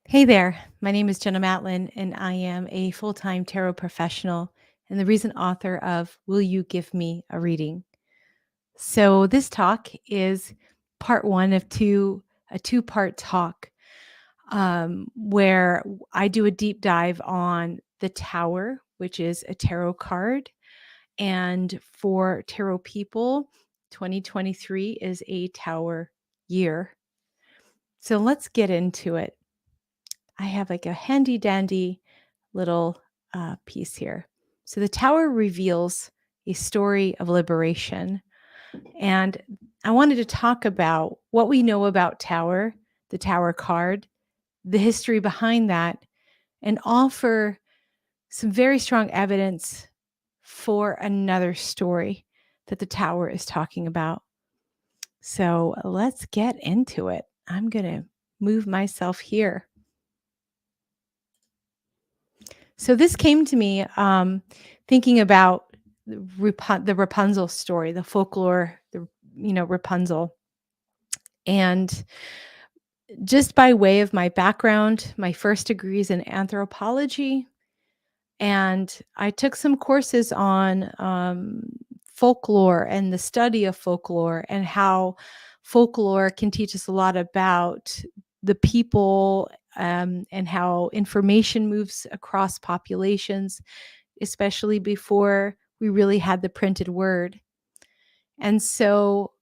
Hey there, my name is Jenna Matlin, and I am a full time tarot professional and the recent author of Will You Give Me a Reading? So, this talk is part one of a two-part talk where I do a deep dive on the Tower, which is a tarot card. And for tarot people, 2023 is a Tower year. So, let's get into it. I have like a handy dandy little piece here. So the tower reveals a story of liberation. And I wanted to talk about what we know about Tower, the Tower card, the history behind that, and offer some very strong evidence for another story that the Tower is talking about. So let's get into it. I'm going to move myself here. So this came to me thinking about the Rapunzel story, the folklore, Rapunzel, and just by way of my background, my first degrees in anthropology, and I took some courses on folklore and the study of folklore and how folklore can teach us a lot about the people and how information moves across populations, especially before we really had the printed word. And so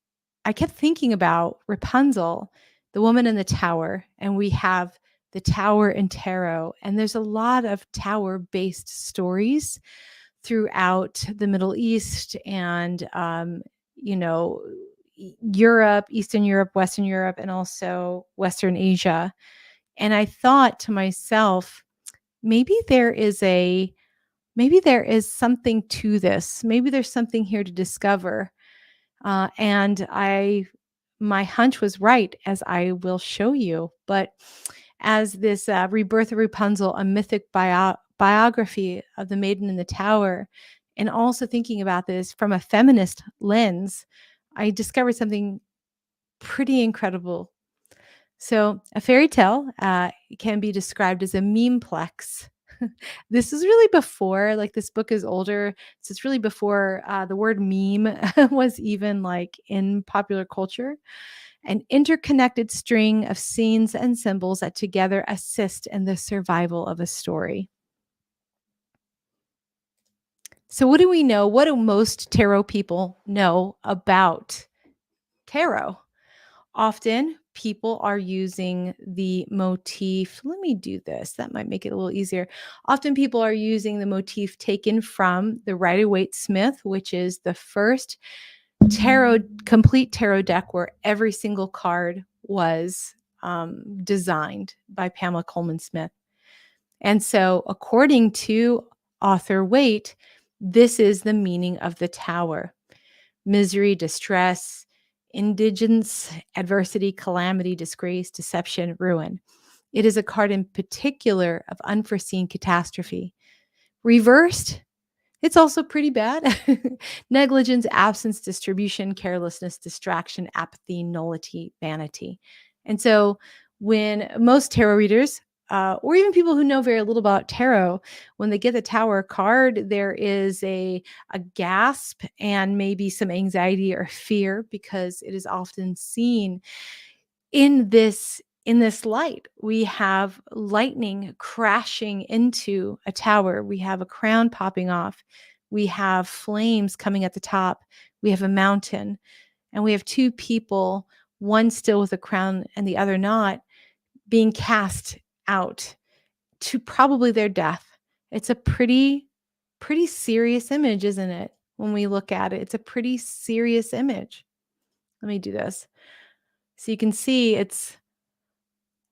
I kept thinking about Rapunzel, the woman in the tower, and we have the tower in tarot. And there's a lot of tower based stories throughout the Middle East and, you know, Europe, Eastern Europe, Western Europe, and also Western Asia. And I thought to myself, maybe there is a maybe there is something to this. Maybe there's something here to discover. And my hunch was right, as I will show you. But as this Rebirth of Rapunzel, a mythic biography of the Maiden in the Tower, and also thinking about this from a feminist lens, I discovered something pretty incredible. So, a fairy tale can be described as a memeplex. This is really before, like, this book is older, so it's really before the word meme was even like in popular culture. An interconnected string of scenes and symbols that together assist in the survival of a story. So, what do we know? What do most tarot people know about tarot? Often people are using the motif. Let me do this. That might make it a little easier. Often people are using the motif taken from the Rider-Waite-Smith, which is the first complete tarot deck where every single card was designed by Pamela Coleman Smith. And so, according to author Waite, this is the meaning of the tower: misery, distress, indigence, adversity, calamity, disgrace, deception, ruin. It is a card in particular of unforeseen catastrophe. Reversed, it's also pretty bad. Negligence, absence, distribution, carelessness, distraction, apathy, nullity, vanity. And so when most tarot readers, or even people who know very little about tarot, when they get the Tower card, there is a gasp and maybe some anxiety or fear, because it is often seen in this light. We have lightning crashing into a tower. We have a crown popping off. We have flames coming at the top. We have a mountain. And we have two people, one still with a crown and the other not, being cast out to probably their death. It's a pretty serious image, isn't it? When we look at it, it's a pretty serious image. Let me do this. So you can see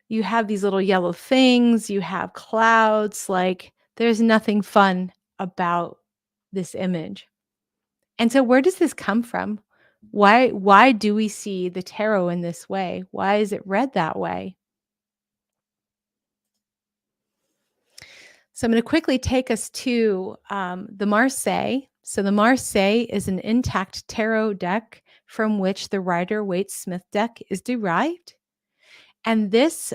you have these little yellow things, you have clouds, like there's nothing fun about this image. And so where does this come from? Why do we see the tarot in this way? Why is it read that way? So I'm going to quickly take us to the Marseille. So the Marseille is an intact tarot deck from which the Rider-Waite-Smith deck is derived. And this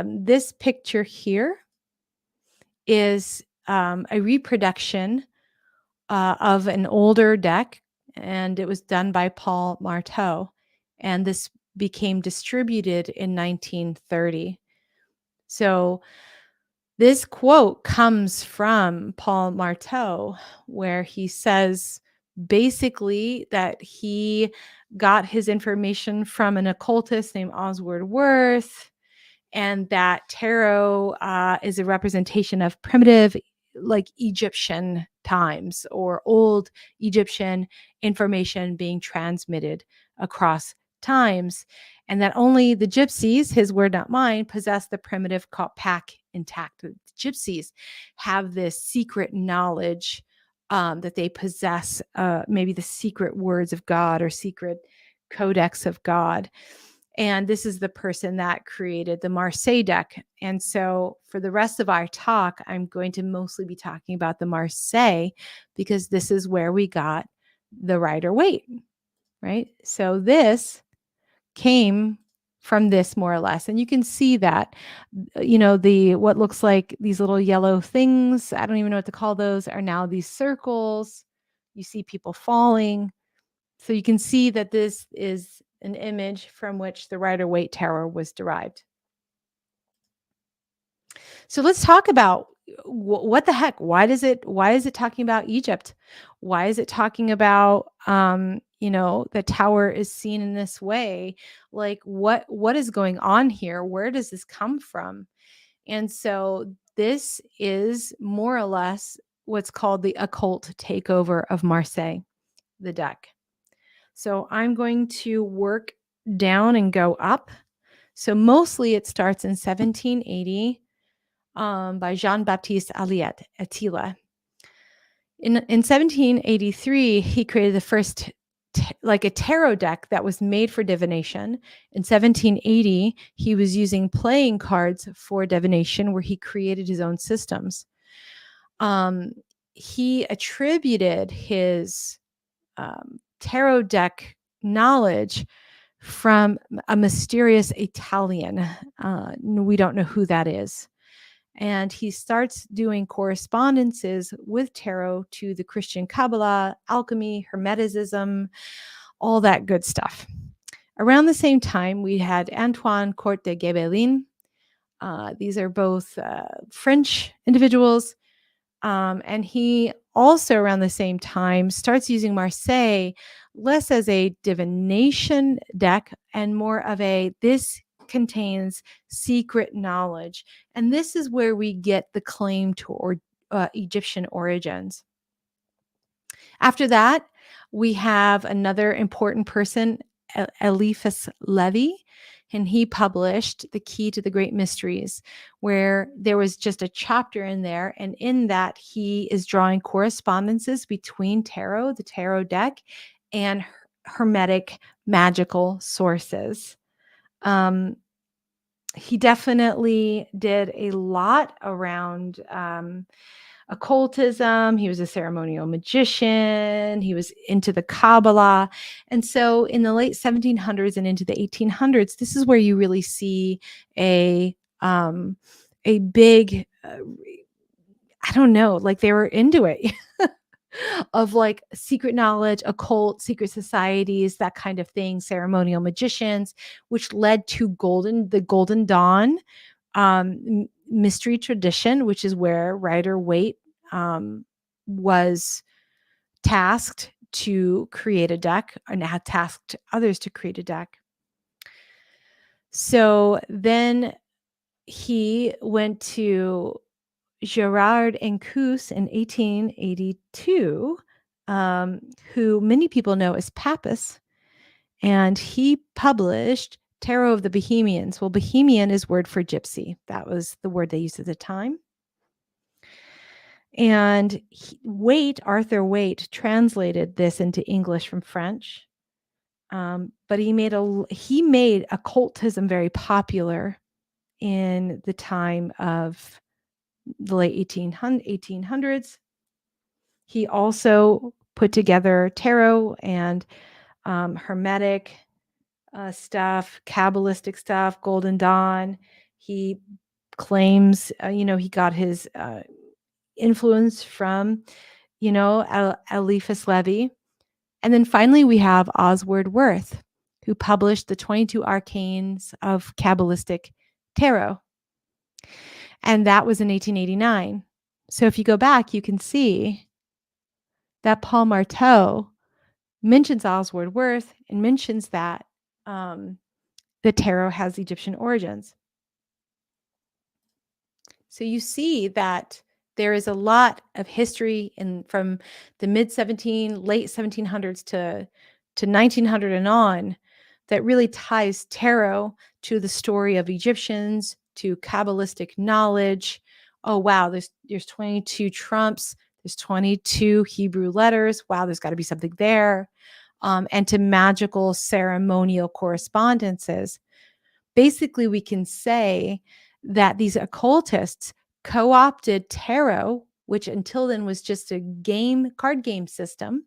this picture here is a reproduction of an older deck, and it was done by Paul Marteau. And this became distributed in 1930. So this quote comes from Paul Marteau, where he says basically that he got his information from an occultist named Oswald Worth, and that tarot is a representation of primitive, like Egyptian times or old Egyptian information being transmitted across times, and that only the gypsies, his word not mine, possess the primitive pack intact. The gypsies have this secret knowledge that they possess, maybe the secret words of God or secret codex of God. And this is the person that created the Marseille deck. And so for the rest of our talk, I'm going to mostly be talking about the Marseille, because this is where we got the Rider-Waite, right? So this came from this, more or less. And you can see that, the what looks like these little yellow things, I don't even know what to call those, are now these circles. You see people falling. So you can see that this is an image from which the Rider-Waite Tarot was derived. So let's talk about what the heck. Why is it talking about Egypt? Why is it talking about the tower is seen in this way? Like what is going on here? Where does this come from? And so this is more or less what's called the occult takeover of Marseille, the deck. So I'm going to work down and go up. So mostly it starts in 1780 by Jean-Baptiste Attila. In 1783, he created the first like a tarot deck that was made for divination. In 1780, he was using playing cards for divination, where he created his own systems. He attributed his tarot deck knowledge from a mysterious Italian. We don't know who that is. And he starts doing correspondences with tarot to the Christian Kabbalah, alchemy, Hermeticism, all that good stuff. Around the same time, we had Antoine Court de Gebelin. These are both French individuals. And he also, around the same time, starts using Marseille less as a divination deck and more of this contains secret knowledge. And this is where we get the claim to Egyptian origins. After that, we have another important person, Eliphas Levi, and he published The Key to the Great Mysteries, where there was just a chapter in there. And in that, he is drawing correspondences between tarot, the tarot deck, and Hermetic magical sources. He definitely did a lot around occultism. He was a ceremonial magician. He was into the Kabbalah. And so in the late 1700s and into the 1800s, this is where you really see a big, I don't know, like they were into it. Of like secret knowledge, occult, secret societies, that kind of thing, ceremonial magicians, which led to the Golden Dawn mystery tradition, which is where Rider-Waite was tasked to create a deck and had tasked others to create a deck. So then he went to Gerard Encus in 1882, who many people know as Papus, and he published Tarot of the Bohemians. Well, Bohemian is word for gypsy. That was the word they used at the time. And Arthur Waite translated this into English from French, but he made occultism very popular in the time of the late 1800s. He also put together tarot and Hermetic stuff, Kabbalistic stuff, Golden Dawn. He claims, he got his influence from, Eliphas Levi. And then finally, we have Oswald Wirth, who published the 22 Arcanes of Kabbalistic Tarot. And that was in 1889. So if you go back, you can see that Paul Marteau mentions Oswald Wirth and mentions that the tarot has Egyptian origins. So you see that there is a lot of history from the late 1700s to 1900 and on that really ties tarot to the story of Egyptians, to Kabbalistic knowledge. Oh, wow, there's 22 trumps, there's 22 Hebrew letters. Wow, there's got to be something there. And to magical ceremonial correspondences. Basically, we can say that these occultists co-opted tarot, which until then was just a card game system,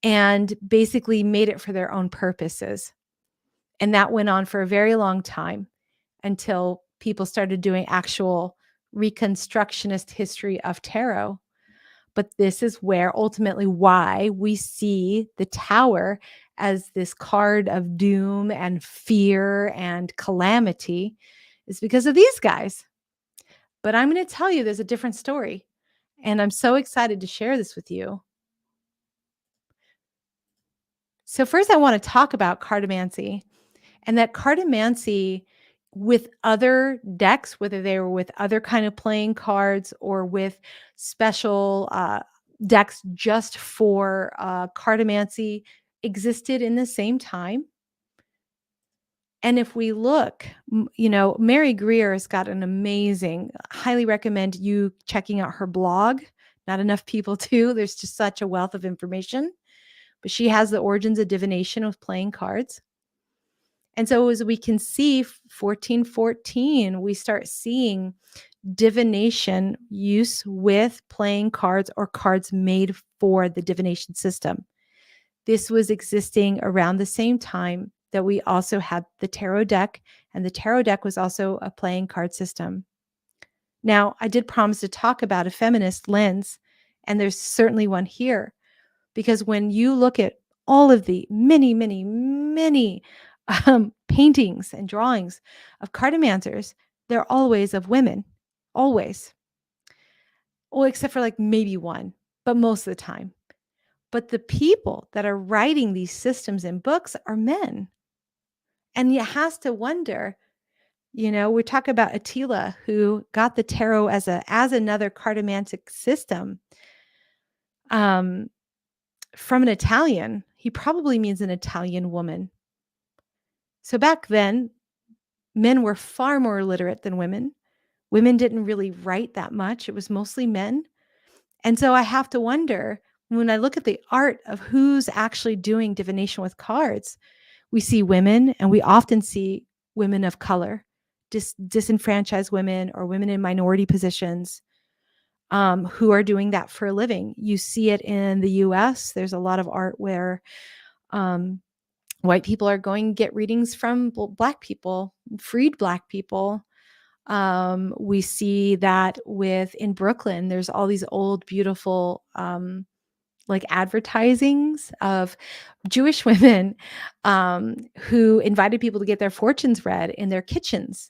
and basically made it for their own purposes. And that went on for a very long time until people started doing actual reconstructionist history of tarot. But this is where ultimately why we see the tower as this card of doom and fear and calamity is because of these guys. But I'm going to tell you there's a different story. And I'm so excited to share this with you. So first I want to talk about cartomancy, and that cartomancy with other decks, whether they were with other kind of playing cards or with special decks just for cartomancy, existed in the same time. And if we look, Mary Greer has got an amazing, highly recommend you checking out her blog. Not enough people do. There's just such a wealth of information. But she has the origins of divination with playing cards. And so as we can see, 1414, we start seeing divination use with playing cards or cards made for the divination system. This was existing around the same time that we also had the tarot deck, and the tarot deck was also a playing card system. Now, I did promise to talk about a feminist lens, and there's certainly one here, because when you look at all of the many, many, many paintings and drawings of cartomancers, they're always of women, always. Well, except for like maybe one, but most of the time. But the people that are writing these systems and books are men. And you has to wonder, we talk about Attila, who got the tarot as another cartomantic system from an Italian. He probably means an Italian woman. So back then, men were far more literate than women. Women didn't really write that much. It was mostly men. And so I have to wonder, when I look at the art of who's actually doing divination with cards, we see women, and we often see women of color, disenfranchised women or women in minority positions who are doing that for a living. You see it in the US. There's a lot of art where white people are going to get readings from Black people, freed Black people. We see that in Brooklyn, there's all these old, beautiful, like advertisings of Jewish women who invited people to get their fortunes read in their kitchens.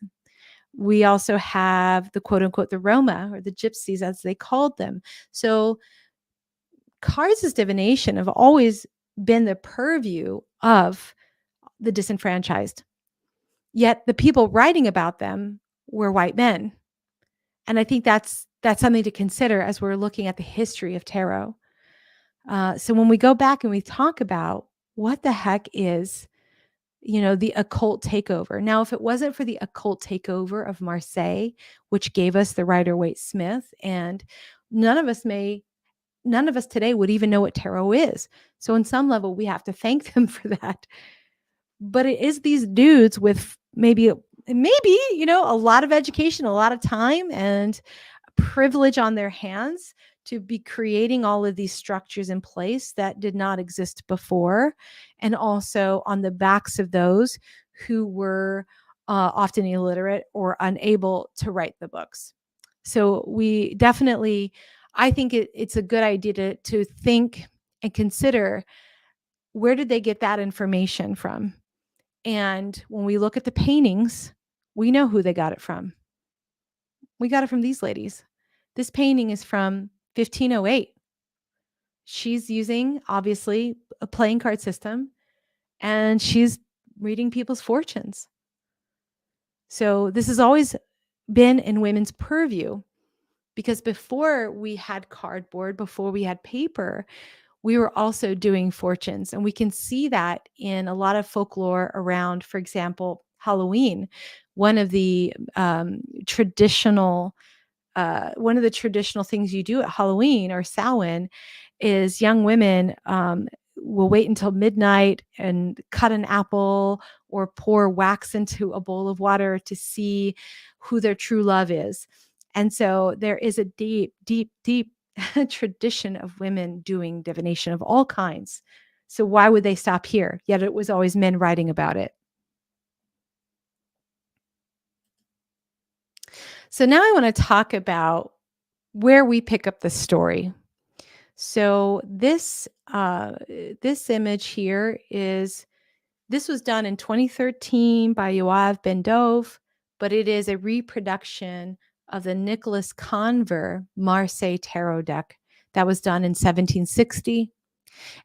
We also have the quote unquote, the Roma, or the gypsies as they called them. So cards as divination have always been the purview of the disenfranchised. Yet the people writing about them were white men. And I think that's something to consider as we're looking at the history of tarot. So when we go back and we talk about what the heck is, the occult takeover. Now, if it wasn't for the occult takeover of Marseille, which gave us the Rider-Waite-Smith, and none of us today would even know what tarot is. So on some level, we have to thank them for that. But it is these dudes with maybe, a lot of education, a lot of time, and privilege on their hands to be creating all of these structures in place that did not exist before. And also on the backs of those who were often illiterate or unable to write the books. So we definitely, I think it's a good idea to think and consider, where did they get that information from? And when we look at the paintings, we know who they got it from. We got it from these ladies. This painting is from 1508. She's using, obviously, a playing card system, and she's reading people's fortunes. So this has always been in women's purview, because before we had cardboard, before we had paper, we were also doing fortunes. And we can see that in a lot of folklore around, for example, Halloween. One of the traditional things you do at Halloween or Samhain is young women will wait until midnight and cut an apple or pour wax into a bowl of water to see who their true love is. And so there is a deep, deep, deep tradition of women doing divination of all kinds. So why would they stop here? Yet it was always men writing about it. So now I want to talk about where we pick up the story. So this image here this was done in 2013 by Yoav Ben Dov, but it is a reproduction of the Nicholas Conver Marseille tarot deck that was done in 1760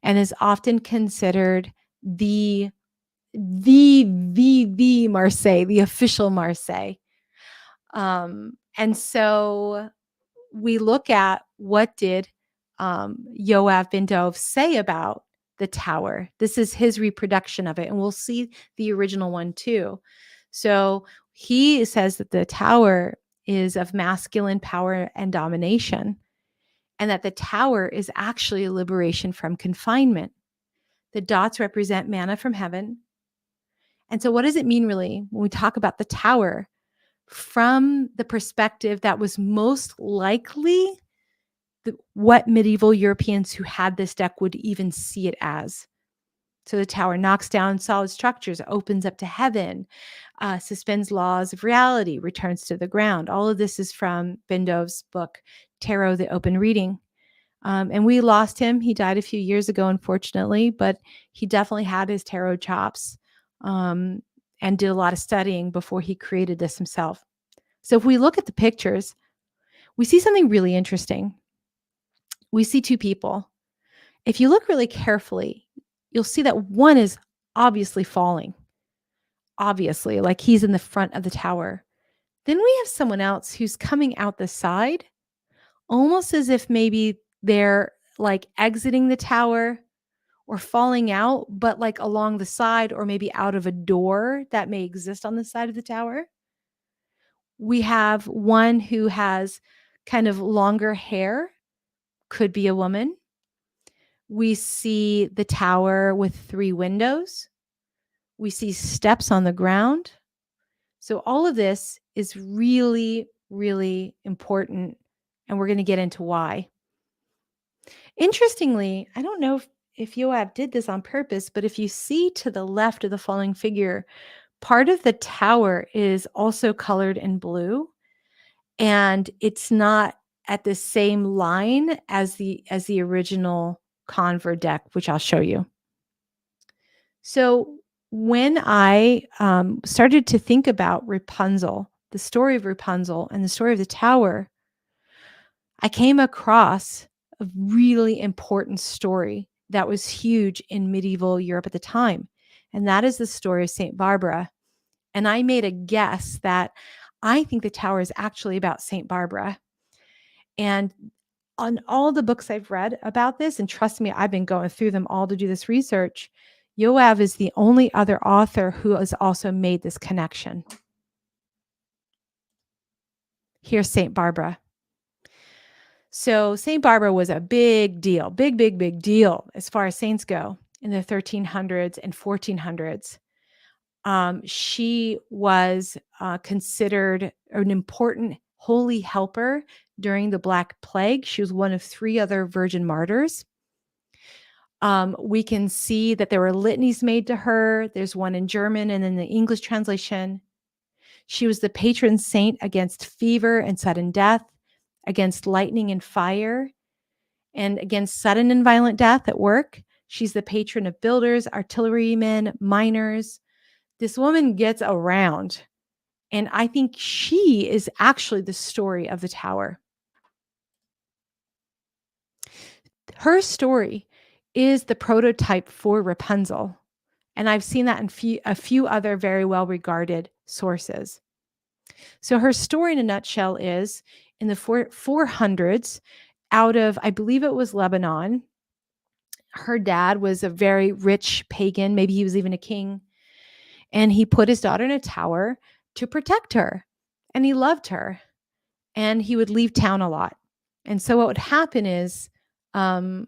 and is often considered the Marseille, the official Marseille. And so we look at, what did Yoav Ben Dov say about the tower. This is his reproduction of it, and we'll see the original one too. So he says that the tower is of masculine power and domination, and that the tower is actually a liberation from confinement. The dots represent manna from heaven. And so what does it mean really when we talk about the tower from the perspective that was most likely what medieval Europeans who had this deck would even see it as? So the tower knocks down solid structures, opens up to heaven, suspends laws of reality, returns to the ground. All of this is from Ben Dov's book, Tarot, the Open Reading. And we lost him. He died a few years ago, unfortunately, but he definitely had his tarot chops and did a lot of studying before he created this himself. So if we look at the pictures, we see something really interesting. We see two people. If you look really carefully, you'll see that one is obviously falling. Obviously, like he's in the front of the tower. Then we have someone else who's coming out the side, almost as if maybe they're like exiting the tower or falling out, but like along the side or maybe out of a door that may exist on the side of the tower. We have one who has kind of longer hair, could be a woman. We see the tower with 3 windows. We see steps on the ground. So all of this is really, really important, and we're going to get into why. Interestingly, I don't know if Yoav did this on purpose, but if you see to the left of the falling figure, part of the tower is also colored in blue, and it's not at the same line as the original Conver deck, which I'll show you. So when I started to think about Rapunzel, the story of Rapunzel and the story of the tower, I came across a really important story that was huge in medieval Europe at the time. And that is the story of St. Barbara. And I made a guess that I think the tower is actually about St. Barbara. And on all the books I've read about this, and trust me, I've been going through them all to do this research, Yoav is the only other author who has also made this connection. Here's St. Barbara. So St. Barbara was a big deal, big, big, big deal as far as saints go in the 1300s and 1400s. She was considered an important holy helper during the Black Plague. She was one of 3 other virgin martyrs. We can see that there were litanies made to her. There's one in German and then the English translation. She was the patron saint against fever and sudden death, against lightning and fire, and against sudden and violent death at work. She's the patron of builders, artillerymen, miners. This woman gets around. And I think she is actually the story of the tower. Her story is the prototype for Rapunzel. And I've seen that in a few other very well regarded sources. So her story in a nutshell is in the 400s, out of, I believe it was Lebanon. Her dad was a very rich pagan. Maybe he was even a king. And he put his daughter in a tower to protect her. And he loved her. And he would leave town a lot. And so what would happen is um,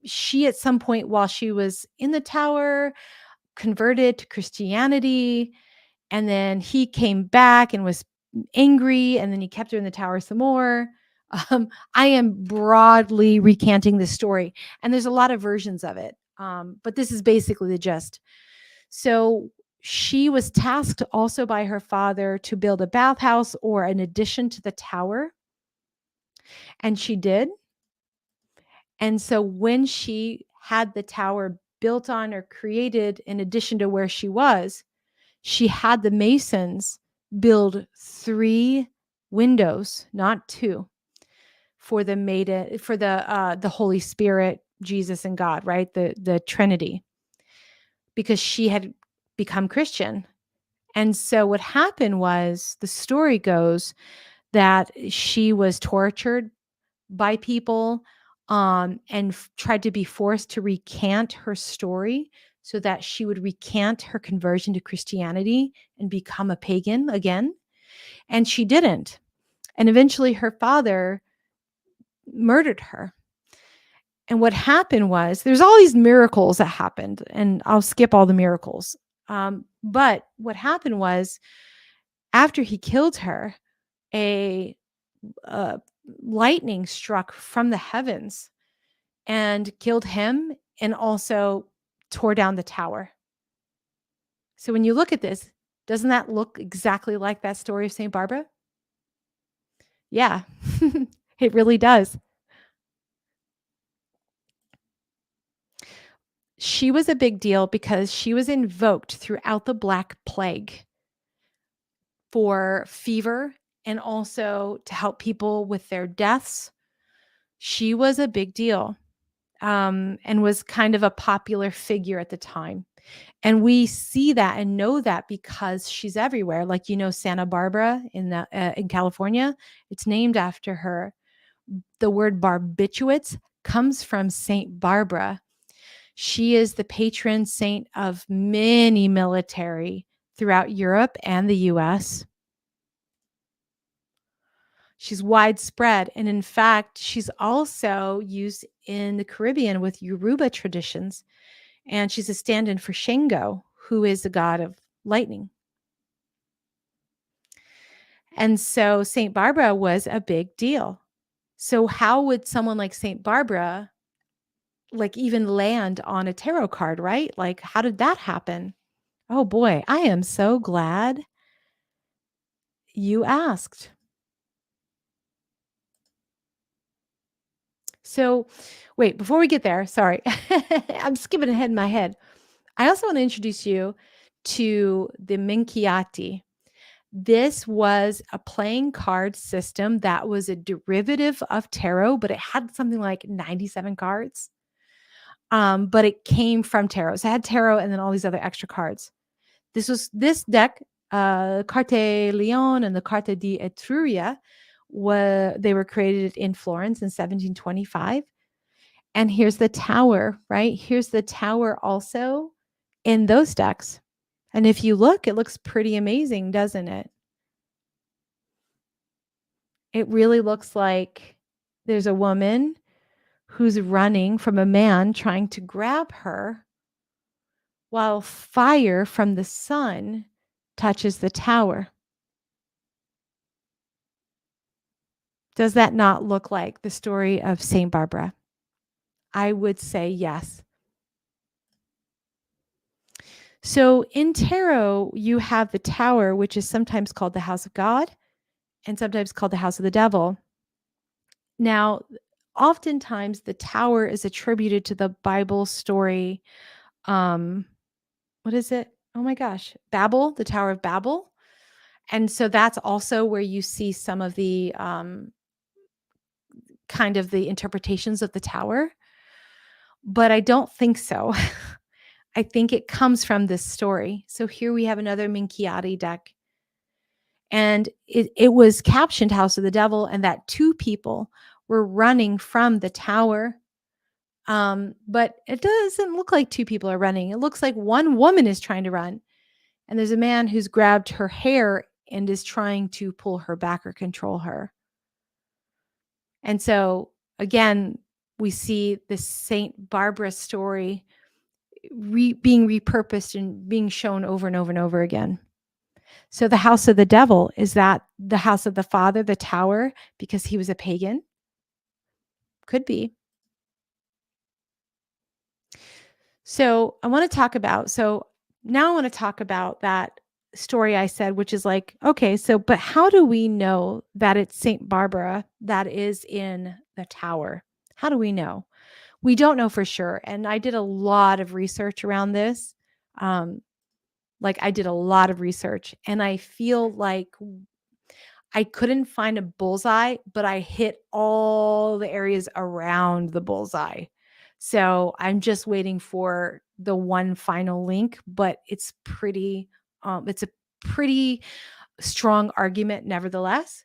she, at some point while she was in the tower, converted to Christianity. And then he came back and was angry. And then he kept her in the tower some more. I am broadly recanting this story. And there's a lot of versions of it. But this is basically the gist. So she was tasked also by her father to build a bathhouse or an addition to the tower. And she did. And so when she had the tower built on or created in addition to where she was, she had the masons build 3 windows, not 2, for the Holy Spirit, Jesus and God, right? The Trinity, because she had become Christian. And so what happened was, the story goes that she was tortured by people and tried to be forced to recant her story so that she would recant her conversion to Christianity and become a pagan again. And she didn't. And eventually her father murdered her. And what happened was, there's all these miracles that happened, and I'll skip all the miracles. But what happened was, after he killed her, a lightning struck from the heavens and killed him, and also tore down the tower. So when you look at this, doesn't that look exactly like that story of St. Barbara? Yeah, it really does. She was a big deal because she was invoked throughout the Black Plague for fever and also to help people with their deaths. She was a big deal, and was kind of a popular figure at the time. And we see that and know that because she's everywhere. Like, Santa Barbara in California, it's named after her. The word barbiturates comes from Saint Barbara. She is the patron saint of many military throughout Europe and the US. She's widespread. And in fact, she's also used in the Caribbean with Yoruba traditions. And she's a stand-in for Shango, who is a god of lightning. And so St. Barbara was a big deal. So how would someone like St. Barbara even land on a tarot card, right? Like, how did that happen? Oh boy, I am so glad you asked. So wait, before we get there, sorry, I'm skipping ahead in my head. I also want to introduce you to the Minchiati. This was a playing card system that was a derivative of tarot, but it had something like 97 cards. But it came from tarot. So it had tarot and then all these other extra cards. This deck, Carte Leon and the Carte di Etruria, they were created in Florence in 1725. And here's the tower, right? Here's the tower also in those decks. And if you look, it looks pretty amazing, doesn't it? It really looks like there's a woman who's running from a man trying to grab her, while fire from the sun touches the tower. Does that not look like the story of St. Barbara? I would say yes. So in tarot, you have the tower, which is sometimes called the house of God and sometimes called the house of the devil. Now, oftentimes the tower is attributed to the Bible story. Um, what is it? Oh my gosh, Babel, the Tower of Babel. And so that's also where you see some of the kind of the interpretations of the tower. But I don't think so. I think it comes from this story. So here we have another Minchiati deck. And it was captioned House of the Devil, and that two people were running from the tower. But it doesn't look like two people are running. It looks like one woman is trying to run. And there's a man who's grabbed her hair and is trying to pull her back or control her. And so again, we see this Saint Barbara story being repurposed and being shown over and over and over again. So the house of the devil, is that the house of the father, the tower, because he was a pagan? Could be. So now I want to talk about that story I said, which is like, okay, so but how do we know that it's Saint Barbara that is in the tower? How do we know? We don't know for sure. And I did a lot of research around this. Um, like I did a lot of research, and I feel like I couldn't find a bullseye, but I hit all the areas around the bullseye. So I'm just waiting for the one final link, but it's a pretty strong argument nevertheless.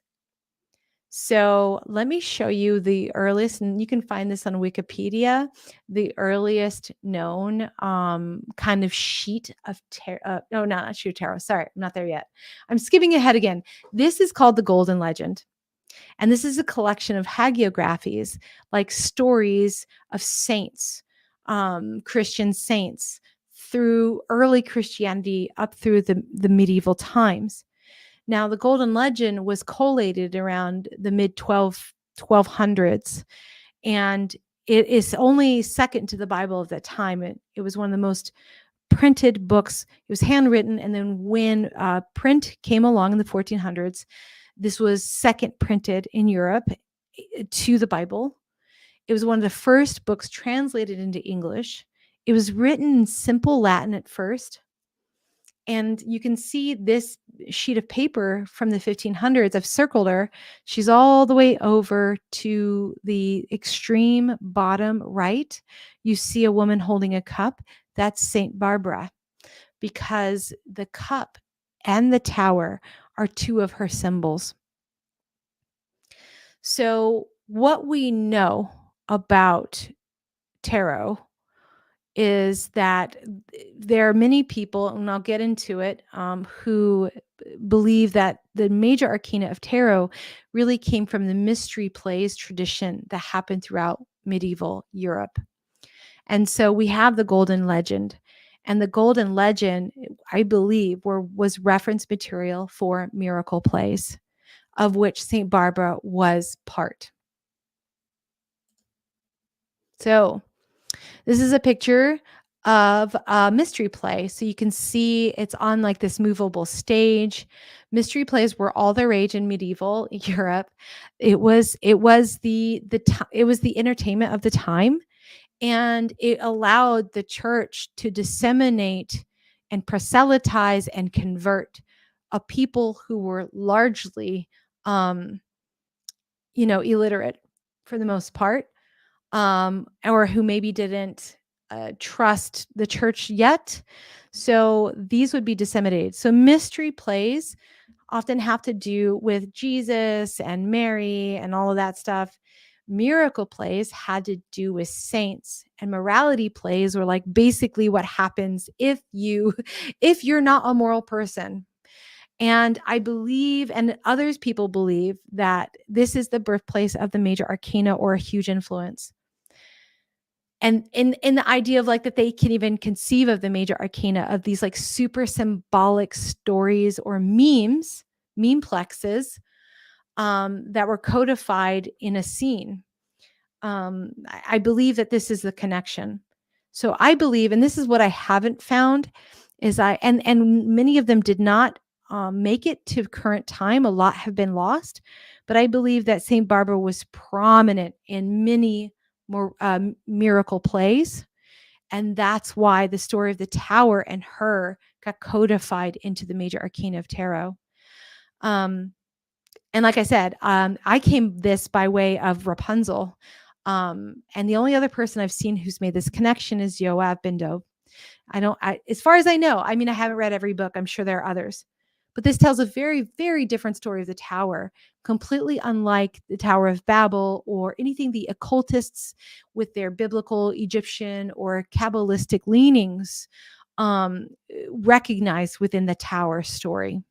So let me show you the earliest, and you can find this on Wikipedia, the earliest known kind of sheet of tarot. No, not sheet of tarot. Sorry, I'm not there yet. I'm skipping ahead again. This is called the Golden Legend. And this is a collection of hagiographies, like stories of saints, Christian saints, through early Christianity up through the medieval times. Now, the Golden Legend was collated around the mid 1200s, and it is only second to the Bible of that time. It was one of the most printed books. It was handwritten, and then when print came along in the 1400s, this was second printed in Europe to the Bible. It was one of the first books translated into English. It was written in simple Latin at first. And you can see this sheet of paper from the 1500s. I've circled her. She's all the way over to the extreme bottom right. You see a woman holding a cup. That's Saint Barbara, because the cup and the tower are two of her symbols. So, what we know about tarot is that there are many people, and I'll get into it, who believe that the major arcana of tarot really came from the mystery plays tradition that happened throughout medieval Europe. And so we have the Golden Legend. And the Golden Legend, I believe, was reference material for miracle plays, of which St. Barbara was part. So this is a picture of a mystery play. So you can see it's on like this movable stage. Mystery plays were all the rage in medieval Europe. It was the entertainment of the time, and it allowed the church to disseminate and proselytize and convert a people who were largely illiterate for the most part, or who maybe didn't trust the church yet. So these would be disseminated. So mystery plays often have to do with Jesus and Mary and all of that stuff. Miracle plays had to do with saints, and morality plays were like basically what happens if you're not a moral person. And I believe, and others people believe, that this is the birthplace of the major arcana or a huge influence. And in the idea of like that they can even conceive of the major arcana of these like super symbolic stories or memeplexes that were codified in a scene. I believe that this is the connection. So I believe, and this is what I haven't found, is I and many of them did not make it to current time. A lot have been lost, but I believe that Saint Barbara was prominent in many more miracle plays, and that's why the story of the tower and her got codified into the major arcana of tarot. Um, and like I said, I came this by way of Rapunzel. And the only other person I've seen who's made this connection is Yoav Ben Dov. As far as I know, I mean, I haven't read every book. I'm sure there are others. But this tells a very, very different story of the tower, completely unlike the Tower of Babel or anything the occultists with their biblical, Egyptian, or Kabbalistic leanings um, recognize within the tower story.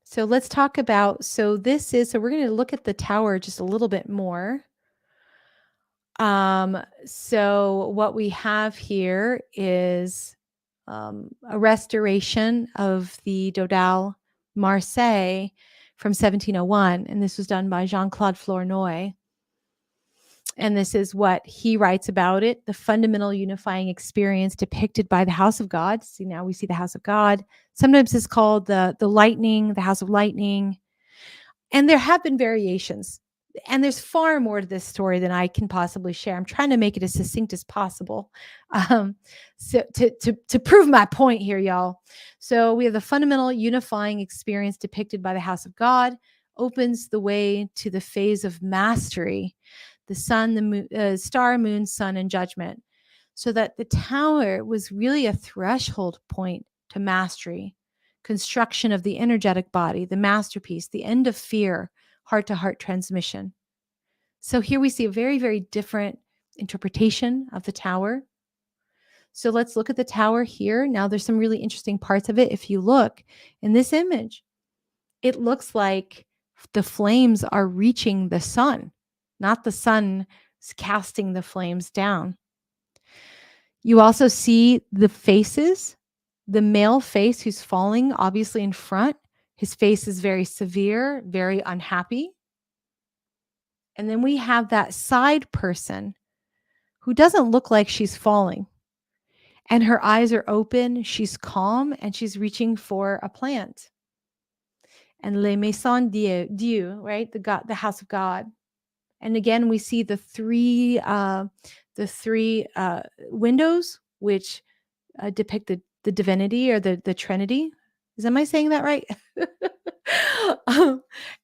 So let's talk about, so we're going to look at the tower just a little bit more. So what we have here is a restoration of the Dodal Marseille from 1701, and this was done by Jean-Claude Flournoy. And this is what he writes about it: the fundamental unifying experience depicted by the house of God. See, now we see the house of God. Sometimes it's called the lightning, the house of lightning. And there have been variations. And there's far more to this story than I can possibly share. I'm trying to make it as succinct as possible. So to prove my point here, y'all. So we have the fundamental unifying experience depicted by the house of God, opens the way to the phase of mastery, the sun, the moon, star, moon, sun, and judgment. So that the tower was really a threshold point to mastery, construction of the energetic body, the masterpiece, the end of fear, heart to heart transmission. So here we see a very, very different interpretation of the tower. So let's look at the tower here. Now there's some really interesting parts of it. If you look in this image, it looks like the flames are reaching the sun, not the sun casting the flames down. You also see the faces, the male face who's falling, obviously in front. His face is very severe, very unhappy. And then we have that side person who doesn't look like she's falling. And her eyes are open, she's calm, and she's reaching for a plant. And Les Maisons Dieu, right? The house of God. And again, we see the three windows, which depict the divinity or the Trinity. Am I saying that right?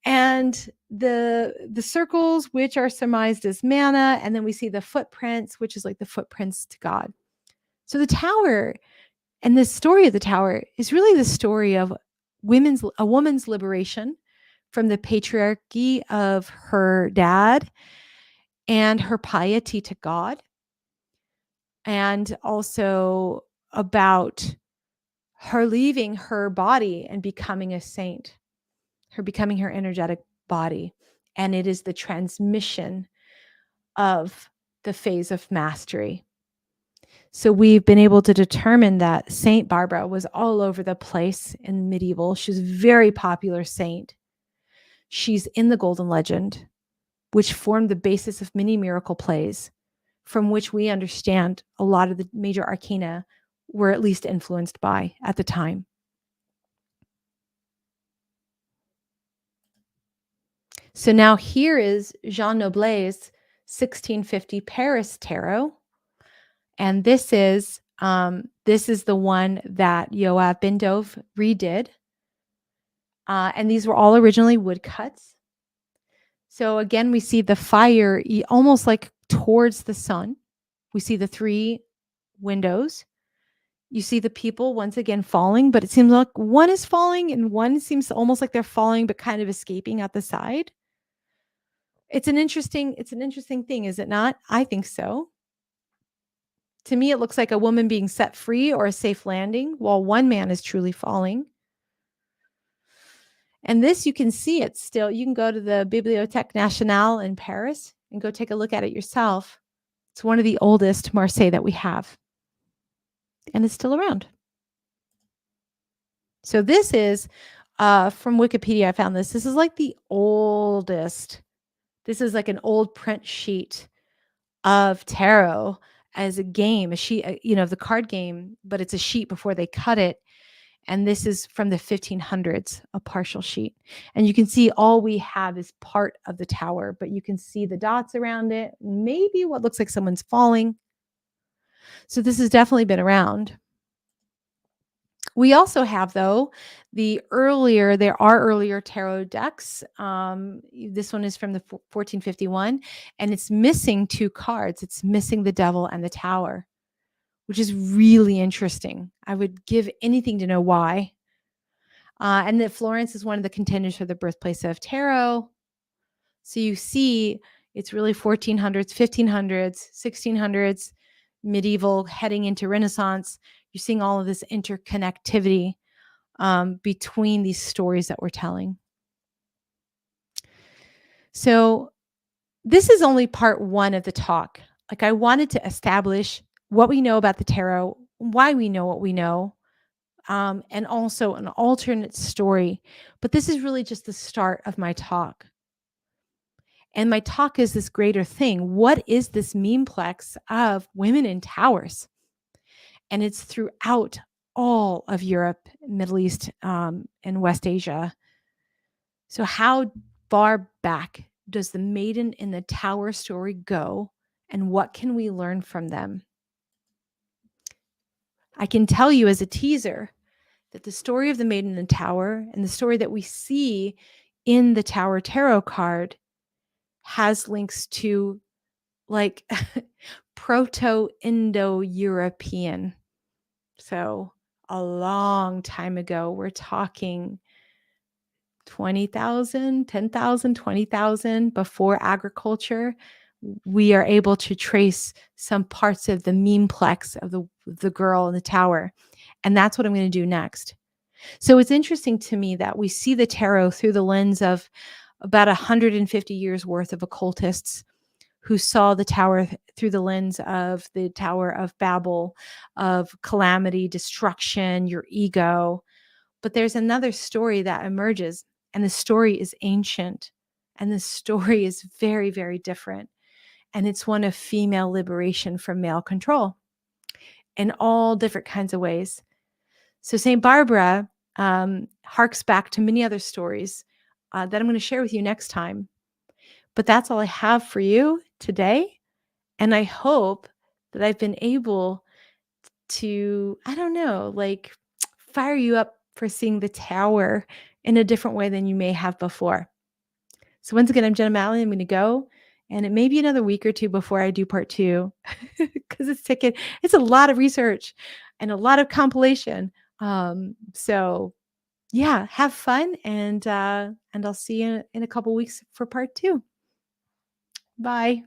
And the circles, which are surmised as manna, and then we see the footprints, which is like the footprints to God. So the tower and the story of the tower is really the story of a woman's liberation from the patriarchy of her dad and her piety to God, and also about her leaving her body and becoming a saint, her becoming her energetic body. And it is the transmission of the phase of mastery. So we've been able to determine that Saint Barbara was all over the place in medieval. She was a very popular saint. She's in the Golden Legend, which formed the basis of many miracle plays, from which we understand a lot of the major arcana were at least influenced by at the time. So now here is Jean Noblet's 1650 Paris Tarot. And this is the one that Yoav Ben Dov redid. And these were all originally woodcuts. So again, we see the fire almost like towards the sun. We see the three windows. You see the people once again falling, but it seems like one is falling and one seems almost like they're falling, but kind of escaping at the side. It's an interesting thing, is it not? I think so. To me, it looks like a woman being set free or a safe landing while one man is truly falling. And this, you can see it still. You can go to the Bibliothèque Nationale in Paris and go take a look at it yourself. It's one of the oldest Marseille that we have. And it's still around. So this is from Wikipedia. I found this. This is like the oldest. This is like an old print sheet of tarot as a game, a sheet, the card game, but it's a sheet before they cut it. And this is from the 1500s, a partial sheet. And you can see all we have is part of the tower, but you can see the dots around it, maybe what looks like someone's falling. So this has definitely been around. We also have, though, there are earlier tarot decks. This one is from the 1451, and it's missing two cards. It's missing the devil and the tower, which is really interesting. I would give anything to know why. And that Florence is one of the contenders for the birthplace of tarot. So you see, it's really 1400s, 1500s, 1600s, medieval, heading into Renaissance. You're seeing all of this interconnectivity between these stories that we're telling. So this is only part one of the talk. Like, I wanted to establish what we know about the tarot, why we know what we know, and also an alternate story. But this is really just the start of my talk. And my talk is this greater thing. What is this memeplex of women in towers? And it's throughout all of Europe, Middle East, and West Asia. So how far back does the maiden in the tower story go, and what can we learn from them? I can tell you as a teaser that the story of the maiden in the tower and the story that we see in the Tower Tarot card has links to, like, Proto-Indo-European. So a long time ago, we're talking 20,000, 10,000, 20,000 before agriculture. We are able to trace some parts of the memeplex of the girl in the tower. And that's what I'm going to do next. So it's interesting to me that we see the tarot through the lens of about 150 years worth of occultists who saw the tower through the lens of the Tower of Babel, of calamity, destruction, your ego. But there's another story that emerges, and the story is ancient, and the story is very, very different. And it's one of female liberation from male control in all different kinds of ways. So St. Barbara harks back to many other stories that I'm going to share with you next time. But that's all I have for you today. And I hope that I've been able to, I don't know, like, fire you up for seeing the tower in a different way than you may have before. So once again, I'm Jenna Malley. I'm going to go, and it may be another week or two before I do part two, because it's a lot of research and a lot of compilation. So yeah, have fun, and I'll see you in a couple weeks for part two. Bye.